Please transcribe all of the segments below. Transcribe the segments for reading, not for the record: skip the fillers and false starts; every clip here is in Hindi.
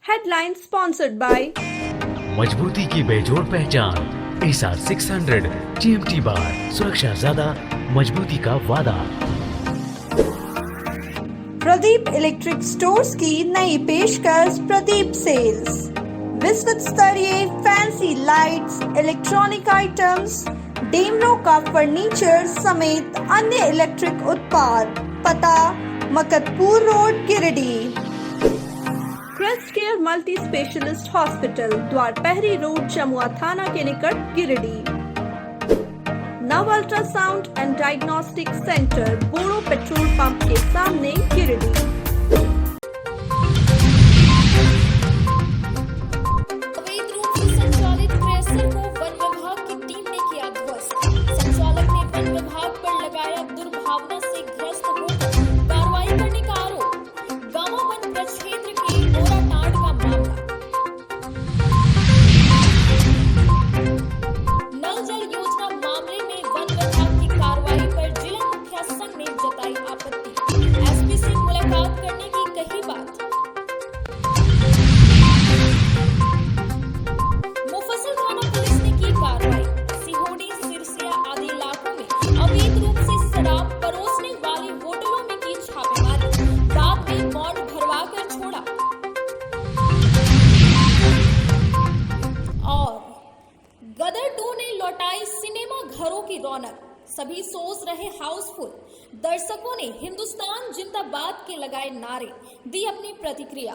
Headline sponsored by मजबूती की बेजोड़ पहचान ASR 600 GMT बार, सुरक्षा ज्यादा, मजबूती का वादा। प्रदीप इलेक्ट्रिक स्टोर्स की नई पेशकश प्रदीप सेल्स। विश्व स्तरीय फैंसी लाइट्स, इलेक्ट्रॉनिक आइटम्स, डेमरो का फर्नीचर समेत अन्य इलेक्ट्रिक उत्पाद। पता Makatpur road, Giridih. Crest care multi specialist hospital, Dwarpahari road, Jamua थाना के निकट, Giridih. Nav ultrasound and diagnostic centre, Boro petrol pump के सामने, गिरिडीह। अवैध रूप से संचालित क्रेसर को वन विभाग की टीम ने किया ध्वस्त। संचालक ने वन विभाग पर लगाया दुर्भावना से ग्रस्त होकर कार्रवाई करने का आरोप। गामा वन प्रक्षेत्र के बोराटांड का मामला। नल जल योजना मामले में वन विभाग की कार्रवाई पर जिला मुखिया संघ ने जताई आपत्ति। एसपी से मुलाकात करने की कही बात। मुफस्सिल थाना पुलिस ने की कार्रवाई। सिहोड़ी, सिरसिया आदि इलाकों में अवैध रूप से शराब परोसने वाले होटलों में की छापेमारी। रात में बॉन्ड भरवा कर छोड़ा। और गदर 2 ने लौटाई सिनेमा घरों की रौनक। सभी सोच रहे हाउसफुल। दर्शकों ने हिंदुस्तान जिंदाबाद के लगाए नारे, दी अपनी प्रतिक्रिया।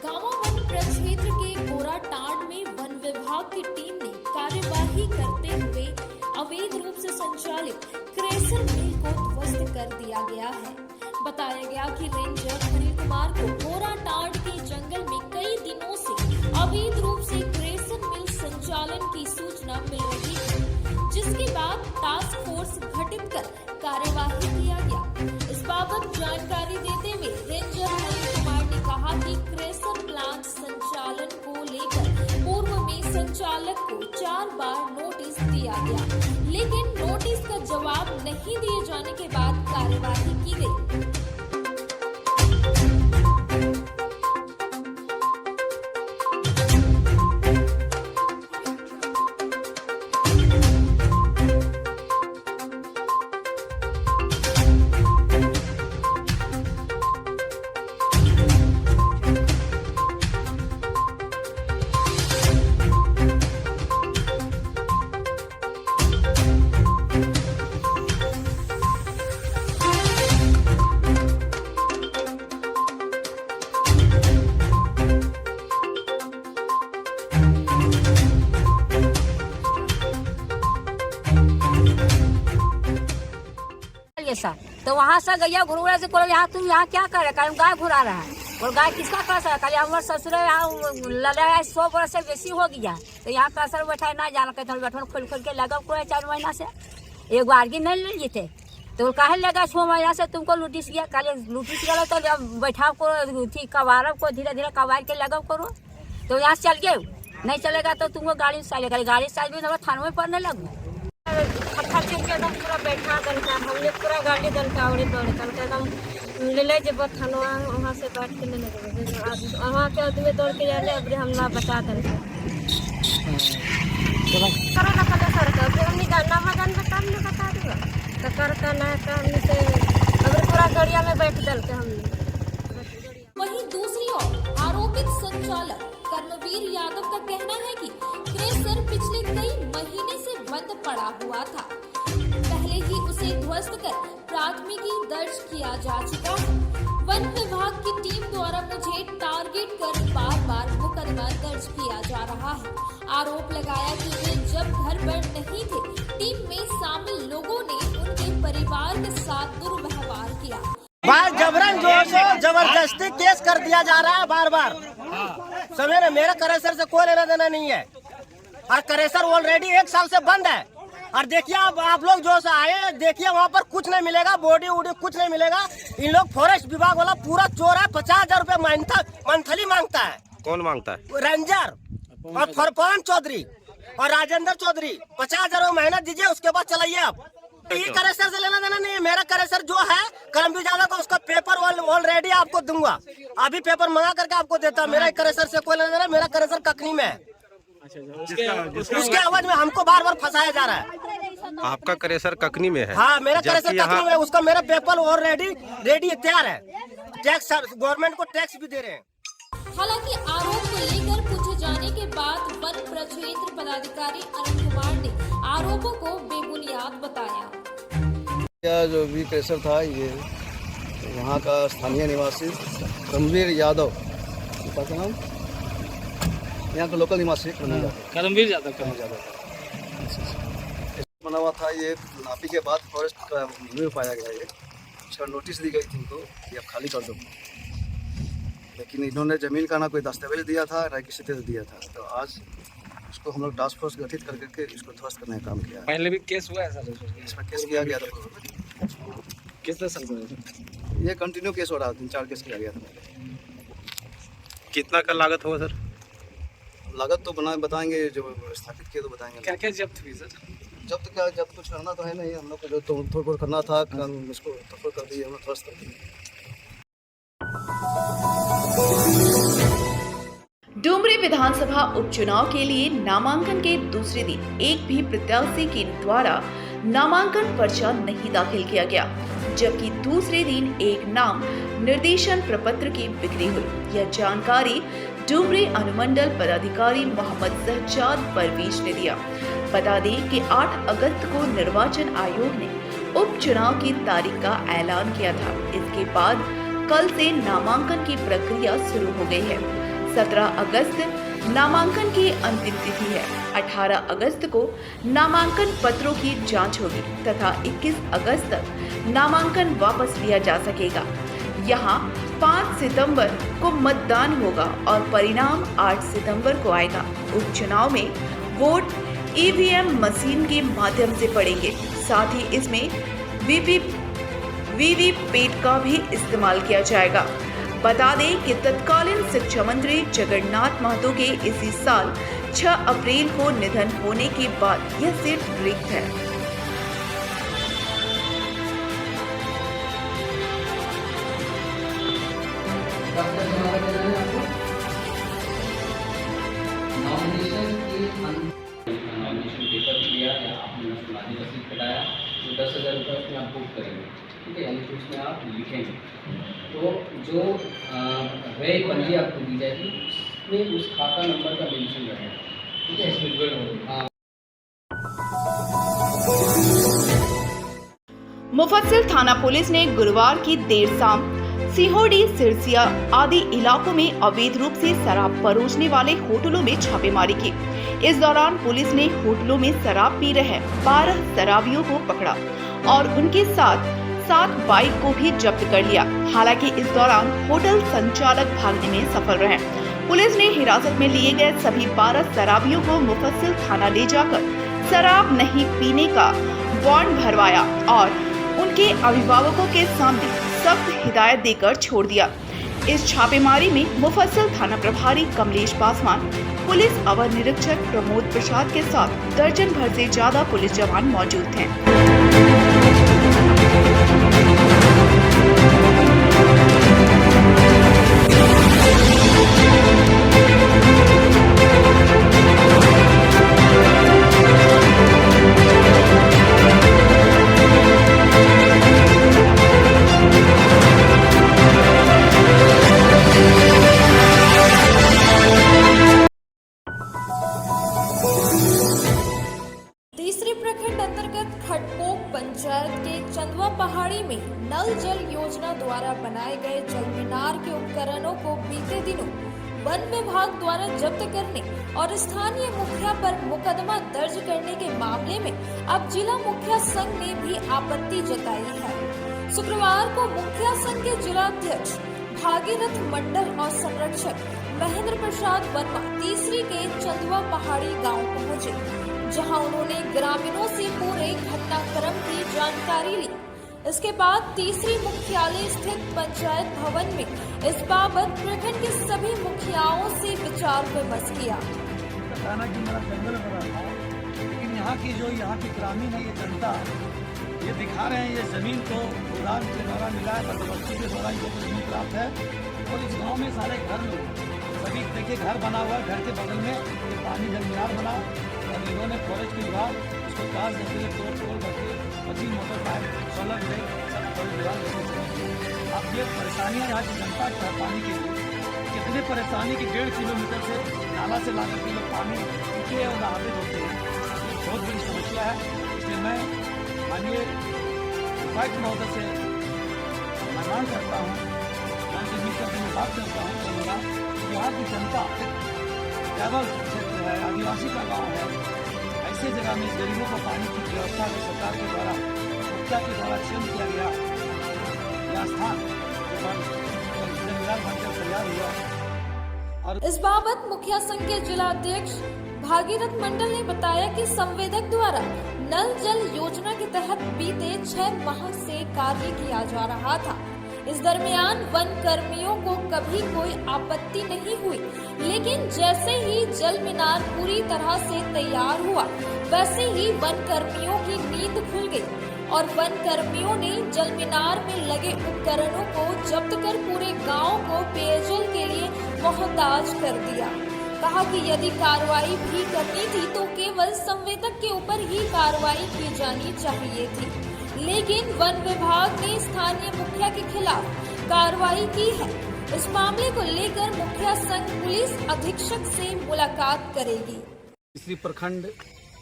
गामा वन प्रक्षेत्र के बोराटांड में वन विभाग की टीम ने कार्यवाही करते हुए अवैध रूप से संचालित क्रेसर मिल को ध्वस्त कर दिया गया है। बताया गया कि रेंजर अनिल कुमार को बोराटांड के जंगल में कई दिनों से अवैध रूप से क्रेसर मिल संचालन की सूचना मिल रही थी, जिसके बाद टास्क फोर्स गठित कर कार्यवाही किया गया। इस बाबत जानकारी देते हुए रेंजर अनिल कुमार ने कहा कि क्रेसर प्लांट संचालन को लेकर पूर्व में संचालक को 4 बार नोटिस दिया गया, लेकिन नोटिस का जवाब नहीं दिए जाने के बाद कार्यवाही की गई। ऐसा तो वहाँ से गैया घुरा से बोले यहाँ तुम यहाँ क्या कर रहे हैं? गाय घुरा रहा है। और गाय किसका कसर है? कल हमारे ससुर यहाँ लड़ा 100 बरस से बेसी हो गया, तो यहाँ कसर बैठा ना जाना कहते बैठो खोल खोल के लगा को 4 महीना से एक बारगी नहीं ले जीते, तो कहे लगा 6 महीना से तुमको लुटिस गया। कल लुटिस गया तो बैठाव को थी कबारब को धीरे धीरे कबार के लगा करो, तो यहाँ से चल गए। नहीं चलेगा तो तुमको गाड़ी से चलेगा, गाड़ी से भी थानों में पड़ने लगू। एकदम पूरा बैठा दलका हमने पूरा गाड़ी दलका उड़ी दौड़े दलका एकदम ले जब थानवा वहाँ से बैठ के लेने गए। वहाँ के आदमी दौड़ के जाने अभी हम ना बचा दलका करो ना पता सर का फिर हमने जानना मगन बता हमने बता दूँगा तो करता ना का हमने से अगर पूरा गड़िया में बैठ दलके हमने। वहीं दूसरी ओर आरोपित संचालक कर्मवीर यादव का कहना है कि क्रेसर पिछले कई महीने से बंद पड़ा हुआ था। पहले ही उसे ध्वस्त कर प्राथमिकी दर्ज किया जा चुका है। वन विभाग की टीम द्वारा मुझे टारगेट कर बार बार मुकदमा दर्ज किया जा रहा है। आरोप लगाया कि वे जब घर पर नहीं थे, टीम में शामिल लोगों ने उनके परिवार के साथ दुर्व्यवहार किया। भाई जबरन जोर से जबरदस्ती केस कर दिया जा रहा है बार बार। सवेरे मेरे क्रेशर से कोई लेना देना नहीं है, और क्रेशर ऑलरेडी 1 साल से बंद है। और देखिए आप लोग जो से आए देखिए वहाँ पर कुछ नहीं मिलेगा, बॉडी वूडी कुछ नहीं मिलेगा। इन लोग फॉरेस्ट विभाग वाला पूरा चोर है। 50,000 रुपए मंथली मांगता है। कौन मांगता है? रेंजर और फरपान चौधरी और राजेंद्र चौधरी। 50,000 महीना दीजिए, उसके बाद चलाइए आप। ये करेसर से लेना देना नहीं है। मेरा करेसर जो है करमवीर यादव का, उसका पेपर ऑलरेडी आपको दूंगा, अभी पेपर मंगा करके आपको देता। मेरा करेसर से कोई लेना देना, मेरा करेसर कखनी में है। उसके आवाज में हमको बार बार फंसाया जा रहा है। आपका करेसर ककनी में है? हाँ, मेरा करेसर कखनी में है, उसका मेरा पेपर ऑलरेडी रेडी तैयार है। टैक्स गवर्नमेंट को टैक्स भी दे रहे हैं। हालांकि आरोप को लेकर पूछे जाने के बाद वन प्रक्षेत्र पदाधिकारी अरुण कुमार ने आरोपों को बेबुनियाद बताया। यह जो भी करेसर था, ये यहाँ का स्थानीय निवासी करमवीर यादव, क्या नाम, यहाँ का लोकल निवासी करमवीर यादव बना हुआ था। ये नापी के बाद फॉरेस्ट का में पाया गया। ये अच्छा नोटिस दी गई थी इनको कि आप खाली कर दो, लेकिन इन्होंने जमीन का ना कोई दस्तावेज दिया था, ना किसी तरह दिया था। तो आज इसको हम लोग टास्क फोर्स गठित करके इसको ध्वस्त करने का काम किया। पहले भी केस हुआ है सर? इसमें केस किया गया था। किस सर? ये कंटिन्यू केस हो रहा था, 3-4 केस किया गया था। कितना का लागत होगा सर? लागत तो बताएंगे, जो स्थापित किए तो बताएंगे। क्या क्या जब्त हुई सर? जब कुछ करना तो है नहीं, हम लोग को जो थोड़ा बहुत करना था उसको तोड़ कर दिए, हम लोग ध्वस्त कर दिए। डुमरी विधानसभा उपचुनाव के लिए नामांकन के दूसरे दिन एक भी प्रत्याशी के द्वारा नामांकन पर्चा नहीं दाखिल किया गया, जबकि दूसरे दिन एक नाम निर्देशन प्रपत्र की बिक्री हुई। यह जानकारी डुमरी अनुमंडल पदाधिकारी मोहम्मद सहजाद परवेज ने दिया। बता दें कि 8 अगस्त को निर्वाचन आयोग ने उपचुनाव की तारीख का ऐलान किया था। इसके बाद कल से नामांकन की प्रक्रिया शुरू हो गई है। 17 अगस्त नामांकन की अंतिम तिथि है। 18 अगस्त को नामांकन पत्रों की जांच होगी तथा 21 अगस्त तक नामांकन वापस लिया जा सकेगा। यहाँ 5 सितंबर को मतदान होगा और परिणाम 8 सितंबर को आएगा। उपचुनाव में वोट ईवीएम मशीन के माध्यम से पड़ेंगे। साथ ही इसमें वीवीपैट का भी इस्तेमाल किया जाएगा। बता दें कि तत्कालीन शिक्षा मंत्री जगन्नाथ महतो के इसी साल 6 अप्रैल को निधन होने के बाद यह सीट रिक्त है। नॉमिनेशन पेपर लिया या आपने मुलाजिम रसीद कटाया तो 10,000 रुपये उसमें आप बुक करेंगे, ठीक है, यानी कि उसमें आप लिखेंगे। तो जो व्यय पंजी आपको दी जाएगी उसमें उस खाता नंबर का मेंशन रहेगा, ठीक है। मुफस्सिल थाना पुलिस ने गुरुवार की देर शाम सिहोड़ी, सिरसिया आदि इलाकों में अवैध रूप से शराब परोसने वाले होटलों में छापेमारी की। इस दौरान पुलिस ने होटलों में शराब पी रहे 12 शराबियों को पकड़ा और उनके साथ 7 बाइक को भी जब्त कर लिया। हालांकि इस दौरान होटल संचालक भागने में सफल रहे। पुलिस ने हिरासत में लिए गए सभी 12 शराबियों को मुफस्सिल थाना ले जाकर शराब नहीं पीने का बॉन्ड भरवाया और उनके अभिभावकों के सामने सख्त हिदायत देकर छोड़ दिया। इस छापेमारी में मुफस्सिल थाना प्रभारी कमलेश पासवान, पुलिस अवर निरीक्षक प्रमोद प्रसाद के साथ दर्जन भर से ज्यादा पुलिस जवान मौजूद थे। पंचायत के चंदवा पहाड़ी में नल जल योजना द्वारा बनाए गए जल मीनार के उपकरणों को बीते दिनों वन विभाग द्वारा जब्त करने और स्थानीय मुखिया पर मुकदमा दर्ज करने के मामले में अब जिला मुखिया संघ ने भी आपत्ति जताई है। शुक्रवार को मुखिया संघ के जिला अध्यक्ष भागीरथ मंडल और संरक्षक महेंद्र प्रसाद वर्मा तीसरी के चंदवा पहाड़ी गांव पहुंचे, जहां उन्होंने ग्रामीणों से पूरे घटनाक्रम की जानकारी ली। इसके बाद तीसरी मुख्यालय स्थित पंचायत भवन में इस बाबत प्रखंड के सभी मुखियाओं से विचार विमर्श किया। बताना कि मेरा जंगल भरा था, लेकिन यहाँ की ग्रामीण है, ये जनता ये दिखा रहे हैं ये ज़मीन को उड़ान के द्वारा मिला है, बंदोबस्ती के द्वारा इनको ज़मीन प्राप्त है। और इस गांव में सारे घर लोग सभी देखिए घर बना हुआ है, घर के बगल में ये पानी जलमीनार बना और इन्होंने फॉरेस्ट विभाग उसको काज देते तोड़ करके मशीन मोटर पाइप सोलर ले सब फॉरेस्ट विभाग। अब ये परेशानियाँ यहाँ की जनता को है पानी के लिए, कितने परेशानी की 1.5 किलोमीटर से नाला से ला करके लोग पानी पीते और नहाते धोते हैं। ये बहुत बड़ी समस्या है। इसलिए मैं माननीय उपायुक्त महोदय से मैं मांग करता हूँ, उनसे मिलकर मैं बात करता हूँ कि यहाँ की जनता ट्राइबल क्षेत्र है, आदिवासी का गाँव है, ऐसे जगह में गरीबों को पानी की व्यवस्था में सरकार के द्वारा मुखिया के द्वारा चयन किया गया यह स्थान बनकर तैयार हुआ। और इस बाबत मुखिया संघ के जिला अध्यक्ष भागीरथ मंडल ने बताया कि संवेदक द्वारा नल जल योजना के तहत बीते 6 माह से कार्य किया जा रहा था। इस दरमियान वन कर्मियों को कभी कोई आपत्ति नहीं हुई, लेकिन जैसे ही जल मीनार पूरी तरह से तैयार हुआ वैसे ही वन कर्मियों की नींद खुल गई और वन कर्मियों ने जल मीनार में लगे उपकरणों को जब्त कर पूरे गांव को पेयजल के लिए मोहताज कर दिया। कहा कि यदि कार्रवाई भी करनी थी तो केवल संवेदक के ऊपर ही कार्रवाई की जानी चाहिए थी, लेकिन वन विभाग ने स्थानीय मुखिया के खिलाफ कार्रवाई की है। इस मामले को लेकर मुखिया संघ पुलिस अधीक्षक से मुलाकात करेगी। तीसरी प्रखंड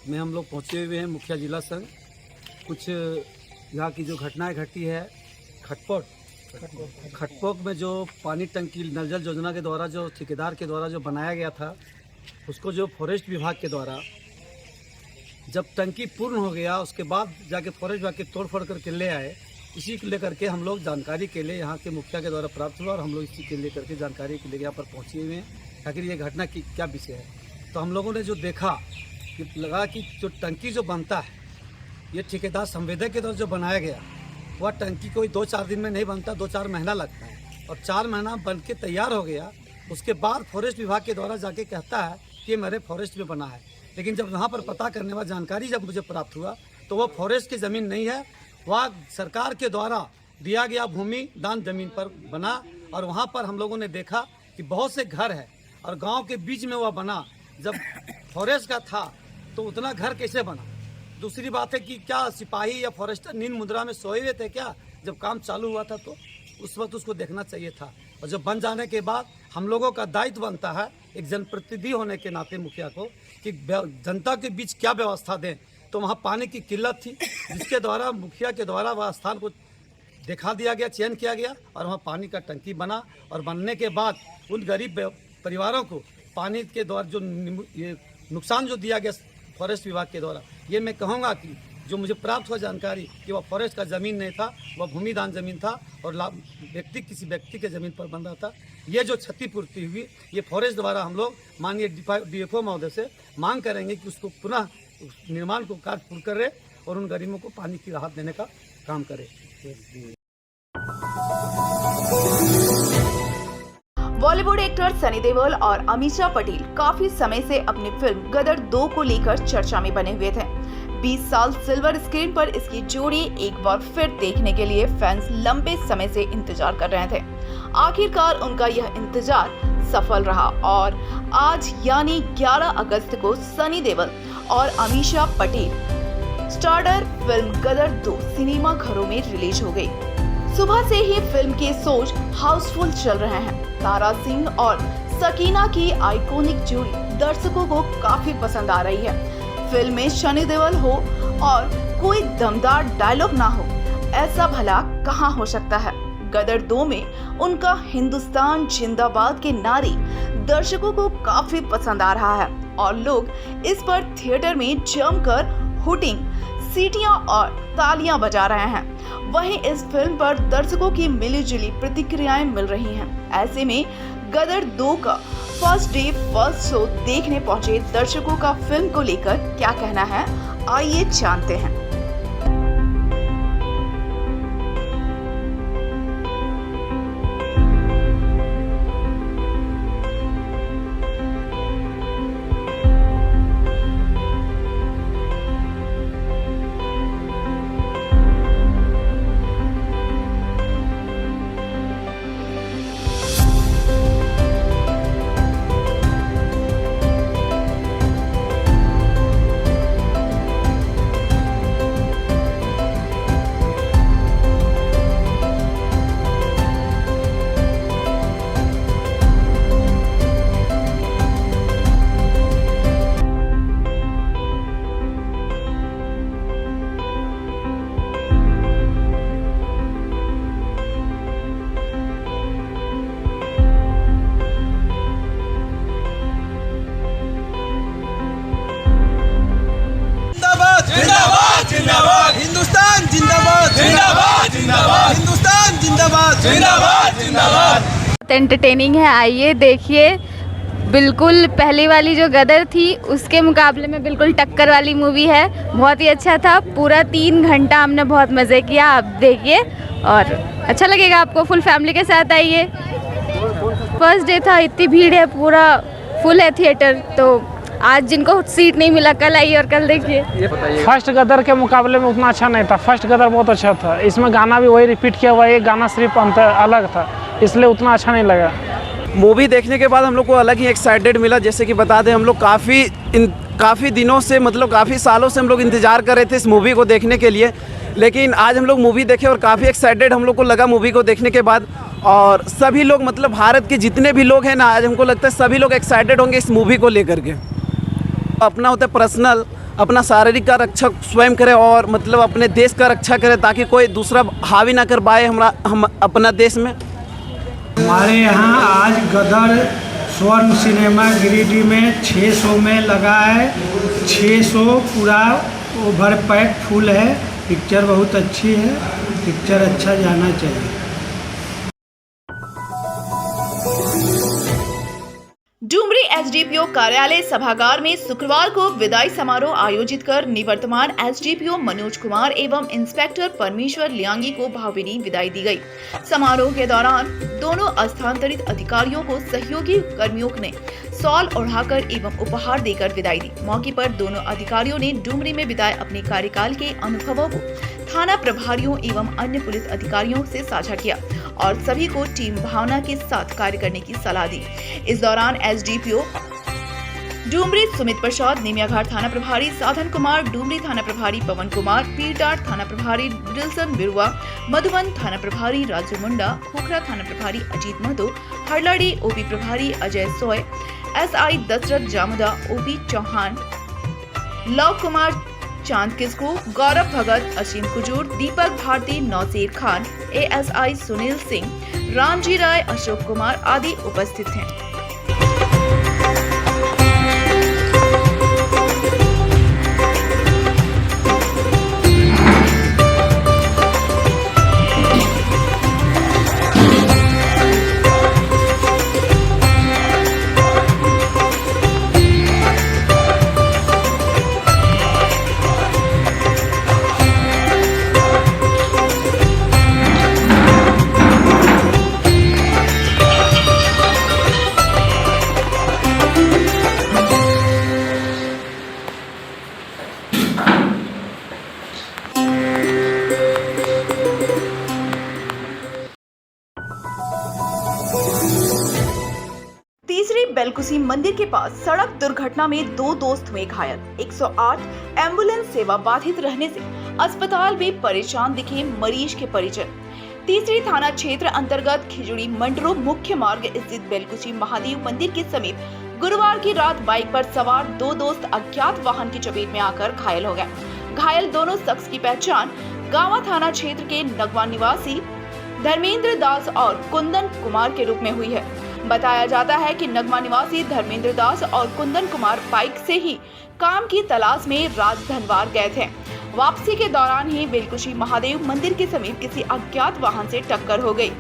में हम लोग पहुंचे हुए हैं, मुखिया जिला संघ। कुछ यहाँ की जो घटनाएं घटी है, खटपोक में जो पानी टंकी नल जल योजना के द्वारा जो ठेकेदार के द्वारा जो बनाया गया था, उसको जो फॉरेस्ट विभाग के द्वारा जब टंकी पूर्ण हो गया उसके बाद जाके फॉरेस्ट विभाग के तोड़ फोड़ करके ले आए। इसी को लेकर के हम लोग जानकारी के लिए यहाँ के मुखिया के द्वारा प्राप्त हुआ और हम लोग इसी के लेकर के जानकारी के लिए यहाँ पर पहुँचे हुए हैं। आखिर ये घटना की क्या विषय है, तो हम लोगों ने जो देखा कि लगा कि जो टंकी जो बनता है ये ठेकेदार संवेदक के द्वारा जो बनाया गया वह टंकी कोई 2-4 दिन में नहीं बनता, 2-4 महीना लगता है और 4 महीना बन के तैयार हो गया। उसके बाद फॉरेस्ट विभाग के द्वारा जाके कहता है कि मेरे फॉरेस्ट में बना है, लेकिन जब वहाँ पर पता करने वाला जानकारी जब मुझे प्राप्त हुआ तो वह फॉरेस्ट की ज़मीन नहीं है, वह सरकार के द्वारा दिया गया भूमि दान ज़मीन पर बना। और वहाँ पर हम लोगों ने देखा कि बहुत से घर है और गाँव के बीच में वह बना। जब फॉरेस्ट का था तो उतना घर कैसे बना? दूसरी बात है कि क्या सिपाही या फॉरेस्टर नींद मुद्रा में सोए हुए थे क्या जब काम चालू हुआ था? तो उस वक्त उसको देखना चाहिए था। और जब बन जाने के बाद हम लोगों का दायित्व बनता है एक जनप्रतिनिधि होने के नाते मुखिया को कि जनता के बीच क्या व्यवस्था दें। तो वहाँ पानी की किल्लत थी, जिसके द्वारा मुखिया के द्वारा वह स्थान को दिखा दिया गया, चयन किया गया और वहाँ पानी का टंकी बना। और बनने के बाद उन गरीब परिवारों को पानी के द्वारा जो ये नुकसान जो दिया गया फॉरेस्ट विभाग के द्वारा, ये मैं कहूँगा कि जो मुझे प्राप्त हुआ जानकारी कि वह फॉरेस्ट का ज़मीन नहीं था, वह भूमि दान ज़मीन था और किसी व्यक्ति के ज़मीन पर बन रहा था। ये जो क्षतिपूर्ति हुई ये फॉरेस्ट द्वारा हम लोग माननीय DFO महोदय से मांग करेंगे कि उसको पुनः निर्माण को कार्य पूर्ण करे और उन गरीबों को पानी की राहत देने का काम करे। बॉलीवुड एक्टर सनी देओल और अमीषा पटेल काफी समय से अपनी फिल्म गदर 2 को लेकर चर्चा में बने हुए थे। 20 साल सिल्वर स्क्रीन पर इसकी जोड़ी एक बार फिर देखने के लिए फैंस लंबे समय से इंतजार कर रहे थे। आखिरकार उनका यह इंतजार सफल रहा और आज यानी 11 अगस्त को सनी देओल और अमीषा पटेल स्टारर फिल्म गदर 2 सिनेमा घरों में रिलीज हो गई। सुबह से ही फिल्म के शोज हाउसफुल चल रहे हैं। तारा सिंह और सकीना की आइकॉनिक जोड़ी दर्शकों को काफी पसंद आ रही है। फिल्म में सनी देओल हो और कोई दमदार डायलॉग ना हो, ऐसा भला कहां हो सकता है। गदर 2 में उनका हिंदुस्तान जिंदाबाद के नारे दर्शकों को काफी पसंद आ रहा है और लोग इस पर थिएटर में जमकर हुटिंग, सीटियां और तालियां बजा रहे हैं। वहीं इस फिल्म पर दर्शकों की मिलीजुली प्रतिक्रियाएं मिल रही हैं। ऐसे में गदर 2 का फर्स्ट डे फर्स्ट शो देखने पहुंचे दर्शकों का फिल्म को लेकर क्या कहना है, आइए जानते हैं। हिंदुस्तान जिंदाबाद जिंदाबाद जिंदाबाद हिंदुस्तान जिंदाबाद जिंदाबाद जिंदाबाद। एंटरटेनिंग है, आइए देखिए। बिल्कुल पहली वाली जो गदर थी उसके मुकाबले में बिल्कुल टक्कर वाली मूवी है। बहुत ही अच्छा था, पूरा 3 घंटा हमने बहुत मज़े किया। आप देखिए और अच्छा लगेगा आपको। फुल फैमिली के साथ आइए। फर्स्ट डे था, इतनी भीड़ है, पूरा फुल है थिएटर। तो आज जिनको सीट नहीं मिला कल आइए और कल देखिए। फर्स्ट गदर के मुकाबले में उतना अच्छा नहीं था। फर्स्ट गदर बहुत अच्छा था, इसमें गाना भी वही रिपीट किया हुआ है, गाना सिर्फ अलग था, इसलिए उतना अच्छा नहीं लगा। मूवी देखने के बाद हम लोग को अलग ही एक्साइटेड मिला। जैसे कि बता दें, हम लोग काफ़ी दिनों से, मतलब काफ़ी सालों से हम लोग इंतज़ार कर रहे थे इस मूवी को देखने के लिए, लेकिन आज हम लोग मूवी देखे और काफ़ी एक्साइटेड हम लोग को लगा मूवी को देखने के बाद। और सभी लोग, मतलब भारत के जितने भी लोग हैं ना, आज हमको लगता है सभी लोग एक्साइटेड होंगे इस मूवी को लेकर के। अपना होता है पर्सनल, अपना शारीरिक का रक्षा स्वयं करें और मतलब अपने देश का रक्षा करें, ताकि कोई दूसरा हावी ना कर पाए हम अपना देश में। हमारे यहाँ आज गदर स्वर्ण सिनेमा गिरिडीह में 6 शो में लगा है। 6 शो पूरा ओवर पैक फुल है। पिक्चर बहुत अच्छी है, पिक्चर अच्छा जाना चाहिए। डुमरी एसडीपीओ कार्यालय सभागार में शुक्रवार को विदाई समारोह आयोजित कर निवर्तमान एसडीपीओ मनोज कुमार एवं इंस्पेक्टर परमेश्वर लियांगी को भावभीनी विदाई दी गई। समारोह के दौरान दोनों स्थानांतरित अधिकारियों को सहयोगी कर्मियों ने शॉल ओढ़ाकर एवं उपहार देकर विदाई दी। मौके पर दोनों अधिकारियों ने डुमरी में बिताए अपने कार्यकाल के अनुभवों को थाना प्रभारियों एवं अन्य पुलिस अधिकारियों से साझा किया और सभी को टीम भावना के साथ कार्य करने की सलाह दी। इस दौरान एसडीपीओ डुमरी सुमित प्रसाद, निमियाघाट थाना प्रभारी साधन कुमार, डुमरी थाना प्रभारी पवन कुमार, पीरटाट थाना प्रभारी डिल्सन बिरुआ, मधुबन थाना प्रभारी राजू मुंडा, खोखरा थाना प्रभारी अजीत महतो, हरलाड़ी ओपी प्रभारी Ajay Soy, SI Dashrath Jamuda, OP Chauhan, Lav Kumar Chand Kisku, Gaurav Bhagat, Asim Kujur, Deepak Bharti, Nauser Khan, ASI Sunil Singh, Ramji Rai, Ashok Kumar आदि उपस्थित हैं। बेलकुसी मंदिर के पास सड़क दुर्घटना में 2 दोस्त हुए घायल। 108 एम्बुलेंस सेवा बाधित रहने से अस्पताल में परेशान दिखे मरीज के परिजन। तीसरी थाना क्षेत्र अंतर्गत खिजड़ी मंडरो मुख्य मार्ग स्थित बेलकुसी महादेव मंदिर के समीप गुरुवार की रात बाइक पर सवार 2 दोस्त अज्ञात वाहन की चपेट में आकर घायल हो गए। घायल दोनों शख्स की पहचान गांवा थाना क्षेत्र के नगवा निवासी धर्मेंद्र दास और कुंदन कुमार के रूप में हुई है। बताया जाता है कि नगमा निवासी धर्मेंद्र दास और कुंदन कुमार बाइक से ही काम की तलाश में राजधनवार गए थे। वापसी के दौरान ही बेलकुशी महादेव मंदिर के समीप किसी अज्ञात वाहन से टक्कर हो गई,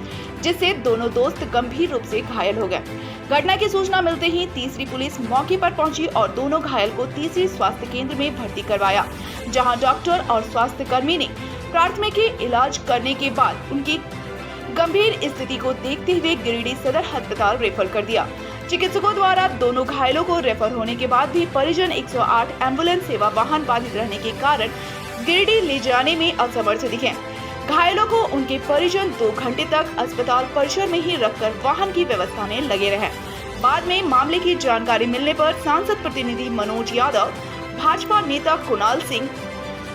जिससे दोनों दोस्त गंभीर रूप से घायल हो गए। घटना की सूचना मिलते ही तीसरी पुलिस मौके पर पहुंची और दोनों घायल को तीसरी स्वास्थ्य केंद्र में भर्ती करवाया, जहां डॉक्टर और स्वास्थ्य कर्मी ने प्राथमिक इलाज करने के बाद उनकी गंभीर स्थिति को देखते हुए गिरिडीह सदर अस्पताल रेफर कर दिया। चिकित्सकों द्वारा दोनों घायलों को रेफर होने के बाद भी परिजन 108 एम्बुलेंस सेवा वाहन बाधित रहने के कारण गिरिडीह ले जाने में असमर्थ दिखे। घायलों को उनके परिजन 2 घंटे तक अस्पताल परिसर में ही रखकर वाहन की व्यवस्था में लगे रहे। बाद में मामले की जानकारी मिलने पर सांसद प्रतिनिधि मनोज यादव, भाजपा नेता कुणाल सिंह,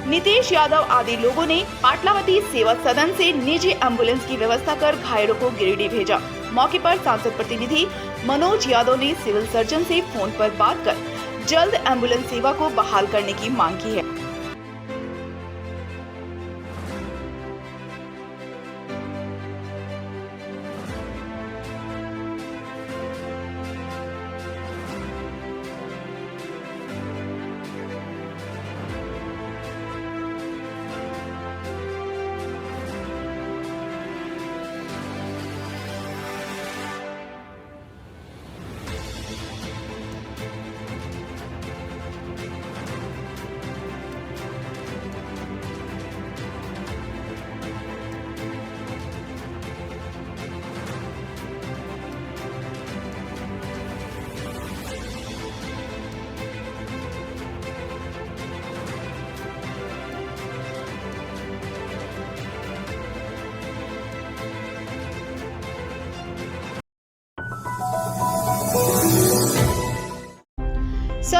नीतीश यादव आदि लोगों ने पाटलावती सेवा सदन से निजी एम्बुलेंस की व्यवस्था कर घायलों को गिरिडीह भेजा। मौके पर सांसद प्रतिनिधि मनोज यादव ने सिविल सर्जन से फोन पर बात कर जल्द एम्बुलेंस सेवा को बहाल करने की मांग की है।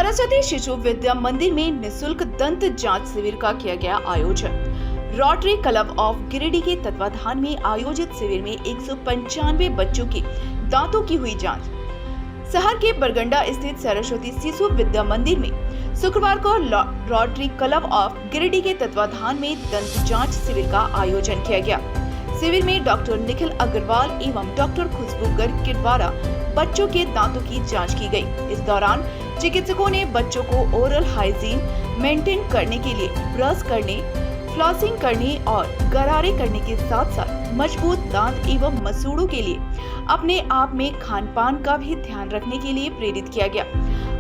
सरस्वती शिशु विद्या मंदिर में निःशुल्क दंत जांच शिविर का किया गया आयोजन। रोटरी क्लब ऑफ गिरिडीह के तत्वाधान में आयोजित शिविर में 195 बच्चों के दांतों की हुई जांच। शहर के बरगंडा स्थित सरस्वती शिशु विद्या मंदिर में शुक्रवार को रोटरी क्लब ऑफ गिरिडीह के तत्वाधान में दंत जांच शिविर का आयोजन किया गया। शिविर में डॉक्टर निखिल अग्रवाल एवं डॉक्टर खुशबू गर्ग के द्वारा बच्चों के दांतों की जांच की गई। इस दौरान चिकित्सकों ने बच्चों को ओरल हाइजीन मेंटेन करने के लिए ब्रश करने, फ्लॉसिंग करने और गरारे करने के साथ साथ मजबूत दांत एवं मसूड़ों के लिए अपने आप में खान पान का भी ध्यान रखने के लिए प्रेरित किया गया।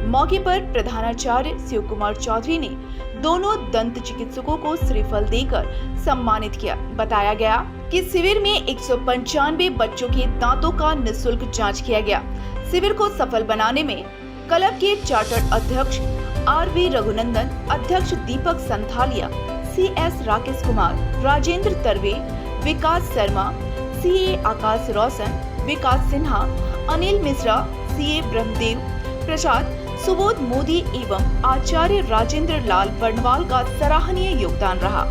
मौके पर प्रधानाचार्य शिव कुमार चौधरी ने दोनों दंत चिकित्सकों को श्रीफल देकर सम्मानित किया। बताया गया कि शिविर में 195 बच्चों के दांतों का निःशुल्क जांच किया गया। शिविर को सफल बनाने में क्लब के चार्टर्ड अध्यक्ष आर.वी. रघुनंदन, अध्यक्ष दीपक संथालिया, CS राकेश कुमार, राजेंद्र तरवे, विकास शर्मा, CA आकाश रोशन, विकास सिन्हा, अनिल मिश्रा, CA ब्रह्मदेव प्रसाद, सुबोध मोदी एवं आचार्य राजेंद्र लाल बर्णवाल का सराहनीय योगदान रहा।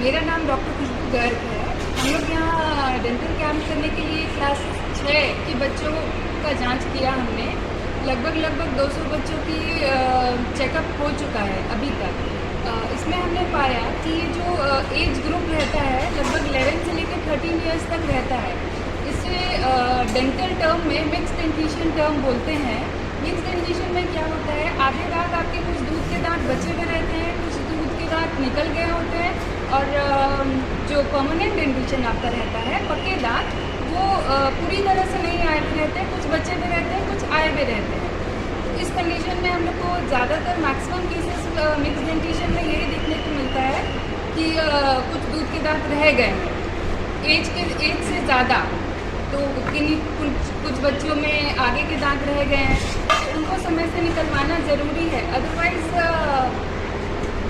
मेरा नाम डॉक्टर खुशबू गर्ग है। हम लोग यहाँ डेंटल कैंप करने के लिए क्लास 6 के बच्चों का जांच किया हमने। लगभग 200 बच्चों की चेकअप हो चुका है अभी तक। इसमें हमने पाया कि ये जो एज ग्रुप रहता है लगभग 11 से लेकर 13 इयर्स तक रहता है। इसे डेंटल टर्म में मिक्स डेंटिशन टर्म बोलते हैं। मिक्स डेंटिशन में क्या होता है, आधे दांत आपके कुछ दूध के दांत बचे हुए रहते हैं, कुछ दूध के दांत निकल गए होते हैं, और जो परमानेंट डेंटिशन आपका रहता है पक्के दांत वो पूरी तरह से नहीं आए हुए रहते हैं, कुछ बचे हुए रहते हैं, कुछ आए हुए रहते हैं। तो इस कंडीशन में हम लोग को ज़्यादातर मैक्सिमम केसेस मिक्स डेंटिशन में यही देखने को मिलता है कि कुछ दूध के दांत रह गए हैं एज से ज़्यादा। तो कुछ बच्चों में आगे के दांत रह गए हैं, तो उनको समय से निकलवाना ज़रूरी है, अदरवाइज़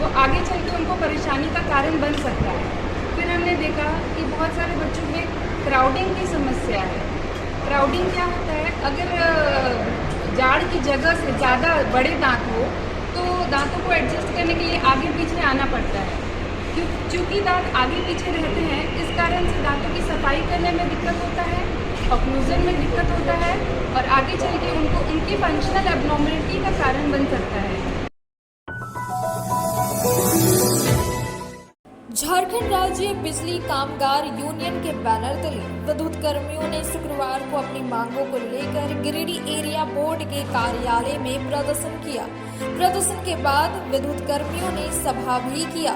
वो आगे चल के उनको परेशानी का कारण बन सकता है। फिर हमने देखा कि बहुत सारे बच्चों में क्राउडिंग की समस्या है। क्राउडिंग क्या होता है, अगर जाड़ की जगह से ज़्यादा बड़े दांत हो तो दांतों को एडजस्ट करने के लिए आगे पीछे आना पड़ता है। क्योंकि दांत आगे पीछे रहते हैं, इस कारण से दांतों की सफाई करने में दिक्कत होता है, ऑक्लूजन में दिक्कत होता है, और आगे चल के उनकी फंक्शनल एब्नॉर्मलिटी का कारण बन सकता है। झारखंड राज्य बिजली कामगार यूनियन के बैनर तले विद्युत कर्मियों ने शुक्रवार को अपनी मांगों को लेकर गिरिडीह एरिया बोर्ड के कार्यालय में प्रदर्शन किया। प्रदर्शन के बाद विद्युत कर्मियों ने सभा भी किया।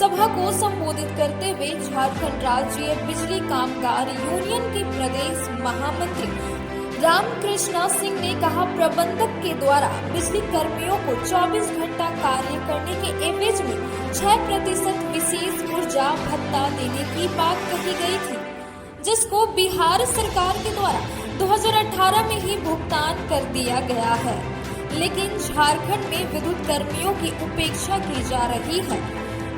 सभा को संबोधित करते हुए झारखंड राज्य बिजली कामगार यूनियन के प्रदेश महामंत्री रामकृष्णा सिंह ने कहा, प्रबंधक के द्वारा बिजली कर्मियों को 24 घंटा कार्य करने के एवज में 6% विशेष ऊर्जा भत्ता देने की बात कही गई थी, जिसको बिहार सरकार के द्वारा 2018 में ही भुगतान कर दिया गया है। लेकिन झारखंड में विद्युत कर्मियों की उपेक्षा की जा रही है।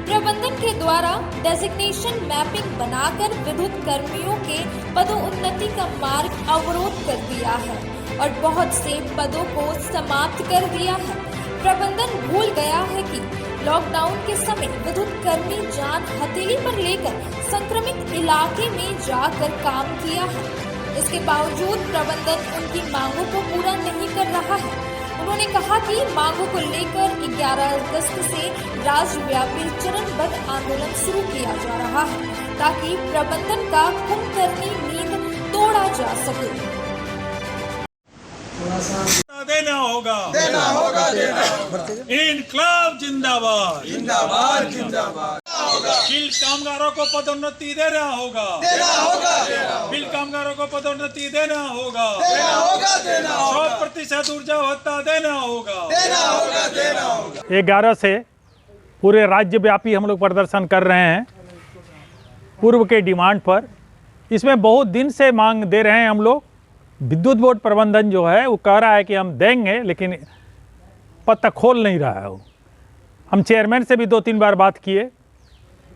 प्रबंधन के द्वारा डेजिग्नेशन मैपिंग बनाकर विद्युत कर्मियों के पदोन्नति का मार्ग अवरोध कर दिया है। और बहुत से पदों को समाप्त कर दिया है। प्रबंधन भूल गया है कि लॉकडाउन के समय विद्युत कर्मी जान हथेली पर लेकर संक्रमित इलाके में जाकर काम किया है। इसके बावजूद प्रबंधन उनकी मांगों को पूरा नहीं कर रहा है। उन्होंने कहा कि मांगों को लेकर 11 अगस्त से राज्यव्यापी चरणबद्ध आंदोलन शुरू किया जा रहा है ताकि प्रबंधन का कुंभकर्णी नींद तोड़ा जा सके। देना होगा इनकलाब जिंदाबाद जिंदाबाद जिंदाबाद। बिल कामगारों को पदोन्नति देना होगा बिल कामगारों को पदोन्नति देना होगा 100% ऊर्जा भत्ता देना होगा 11 से पूरे राज्यव्यापी हम लोग प्रदर्शन कर रहे हैं पूर्व के डिमांड पर। इसमें बहुत दिन से मांग दे रहे हैं हम लोग। विद्युत बोर्ड प्रबंधन जो है वो कह रहा है कि हम देंगे, लेकिन पत्ता खोल नहीं रहा है वो। हम चेयरमैन से भी 2-3 बार बात किए,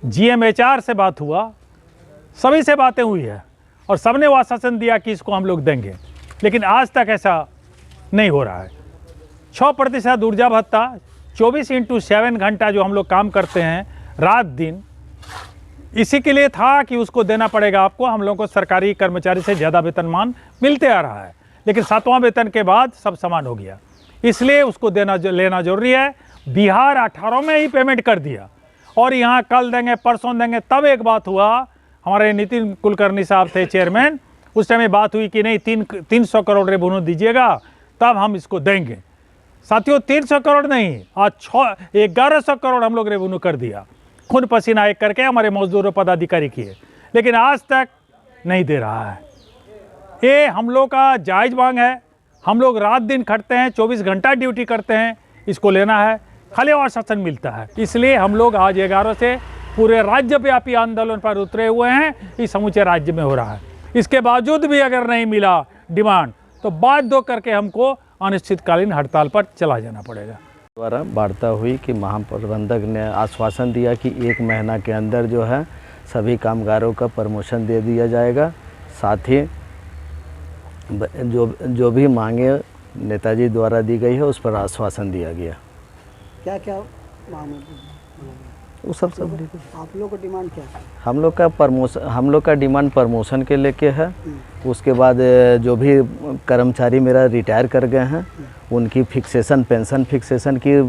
GMHR से बात हुआ, सभी से बातें हुई है और सबने वो आश्वासन दिया कि इसको हम लोग देंगे, लेकिन आज तक ऐसा नहीं हो रहा है। 6% ऊर्जा भत्ता 24/7 घंटा जो हम लोग काम करते हैं रात दिन, इसी के लिए था कि उसको देना पड़ेगा आपको। हम लोगों को सरकारी कर्मचारी से ज़्यादा वेतनमान मिलते आ रहा है, लेकिन 7वां वेतन के बाद सब समान हो गया, इसलिए उसको लेना जरूरी है। बिहार 18 में ही पेमेंट कर दिया और यहाँ कल देंगे परसों देंगे। तब एक बात हुआ, हमारे नितिन कुलकर्णी साहब थे चेयरमैन, उस टाइम में बात हुई कि नहीं 300 करोड़ रेवेन्यू दीजिएगा तब हम इसको देंगे। साथियों 300 करोड़ नहीं, आज 1100 करोड़ हम लोग रेवेन्यू कर दिया, खून पसीना एक करके हमारे मजदूरों पदाधिकारी किए, लेकिन आज तक नहीं दे रहा है। ये हम लोग का जायज़ मांग है। हम लोग रात दिन खटते हैं, 24 घंटा ड्यूटी करते हैं, इसको लेना है, खाली आश्वासन मिलता है। इसलिए हम लोग आज 11 से पूरे राज्यव्यापी आंदोलन पर उतरे हुए हैं। इस समूचे राज्य में हो रहा है। इसके बावजूद भी अगर नहीं मिला डिमांड तो बाध्य करके हमको अनिश्चितकालीन हड़ताल पर चला जाना पड़ेगा। द्वारा वार्ता हुई कि महाप्रबंधक ने आश्वासन दिया कि 1 महीना के अंदर जो है सभी कामगारों का प्रमोशन दे दिया जाएगा। साथ ही जो भी मांगे नेताजी द्वारा दी गई है उस पर आश्वासन दिया गया। क्या क्या मांग वो सब आप लोग का डिमांड क्या है? हम लोग का डिमांड प्रमोशन के लेके है। उसके बाद जो भी कर्मचारी मेरा रिटायर कर गए हैं उनकी फिक्सेशन, पेंशन फिक्सेशन की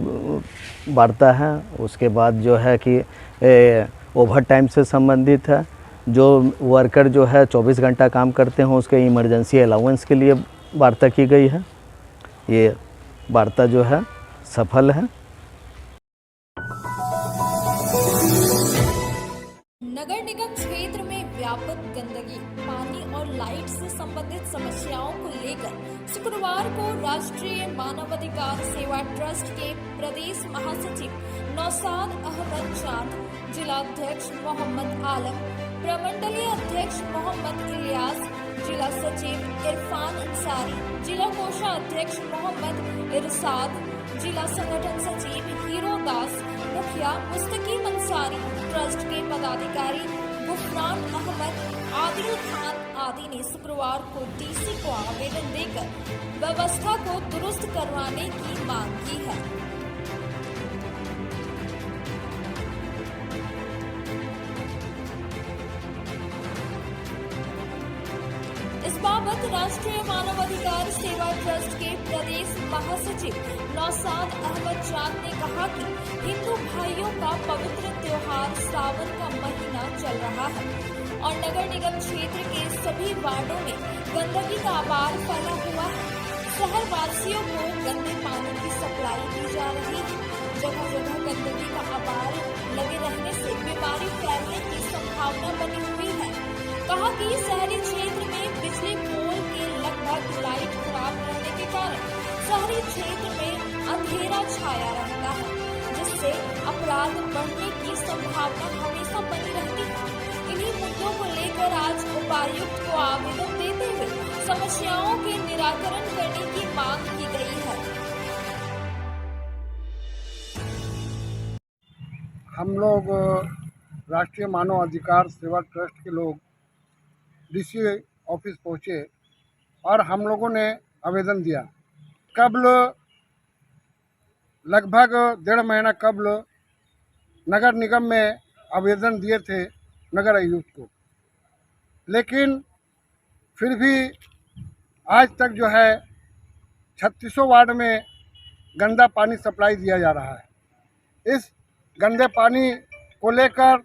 वार्ता है। उसके बाद जो है कि ओवर टाइम से संबंधित है। जो वर्कर जो है 24 घंटा काम करते हैं उसके इमरजेंसी अलाउंस के लिए वार्ता की गई है। ये वार्ता जो है सफल है। नगर निगम क्षेत्र में व्यापक गंदगी, पानी और लाइट से संबंधित समस्याओं को लेकर शुक्रवार को राष्ट्रीय मानवाधिकार सेवा ट्रस्ट के प्रदेश महासचिव नौशाद अहमद चांद, जिलाध्यक्ष मोहम्मद आलम, प्रमंडलीय अध्यक्ष मोहम्मद इलियास, जिला सचिव इरफान अंसारी, जिला कोषाध्यक्ष मोहम्मद इरशाद, जिला संगठन सचिव हीरो दास, मुखिया मुस्तकीम अंसारी, ट्रस्ट के पदाधिकारी गुफरान अहमद, आदिल खान आदि ने शुक्रवार को डीसी को आवेदन देकर व्यवस्था को दुरुस्त करवाने की मांग की है। इस बाबत राष्ट्रीय मानवाधिकार सेवा ट्रस्ट के प्रदेश महासचिव नौशाद अहमद चांद ने कहा कि हिंदू भाइयों का पवित्र त्योहार सावन का महीना चल रहा है और नगर निगम क्षेत्र के सभी वार्डों में गंदगी का आबार फैला हुआ है। शहर वासियों को गंदे पानी की सप्लाई की जा रही है। जगह जगह गंदगी का आबार लगे रहने से बीमारी फैलने की संभावना बनी हुई है। कहा कि शहरी क्षेत्र में बिजली पोल के लगभग लाइट खराब रहने के कारण शहरी क्षेत्र में अंधेरा छाया रहता है, जिससे अपराध बढ़ने की संभावना हमेशा बनी रहती है। इन्हीं मुद्दों को लेकर आज उपायुक्त को आवेदन देते हुए समस्याओं के निराकरण करने की मांग की गई है। हम लोग राष्ट्रीय मानव अधिकार सेवा ट्रस्ट के लोग डीसी ऑफिस पहुँचे और हम लोगों ने आवेदन दिया। कबल लगभग 1.5 महीना कबल नगर निगम में आवेदन दिए थे नगर आयुक्त को, लेकिन फिर भी आज तक जो है 3600 वार्ड में गंदा पानी सप्लाई दिया जा रहा है। इस गंदे पानी को लेकर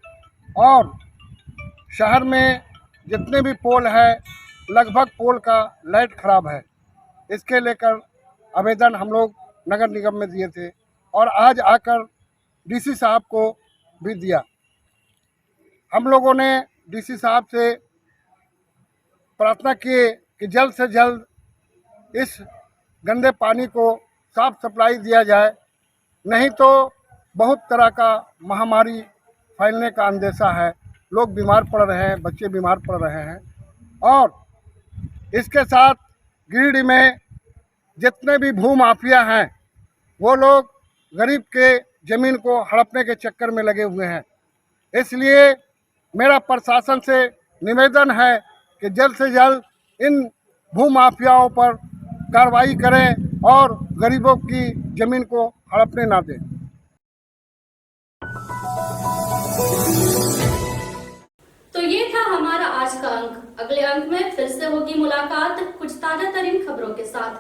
और शहर में जितने भी पोल है लगभग पोल का लाइट खराब है। इसके लेकर आवेदन हम लोग नगर निगम में दिए थे और आज आकर डीसी साहब को भी दिया। हम लोगों ने डीसी साहब से प्रार्थना की कि जल्द से जल्द इस गंदे पानी को साफ सप्लाई दिया जाए, नहीं तो बहुत तरह का महामारी फैलने का अंदेशा है। लोग बीमार पड़ रहे हैं, बच्चे बीमार पड़ रहे हैं। और इसके साथ गिरिडीह में जितने भी भू माफिया हैं वो लोग गरीब के ज़मीन को हड़पने के चक्कर में लगे हुए हैं। इसलिए मेरा प्रशासन से निवेदन है कि जल्द से जल्द इन भू माफियाओं पर कार्रवाई करें और गरीबों की ज़मीन को हड़पने ना दें। तो ये था हमारा आज का अंक। अगले अंक में फिर से होगी मुलाकात कुछ ताजा तरीन खबरों के साथ।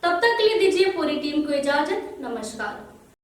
तब तक के लिए दीजिए पूरी टीम को इजाजत। नमस्कार।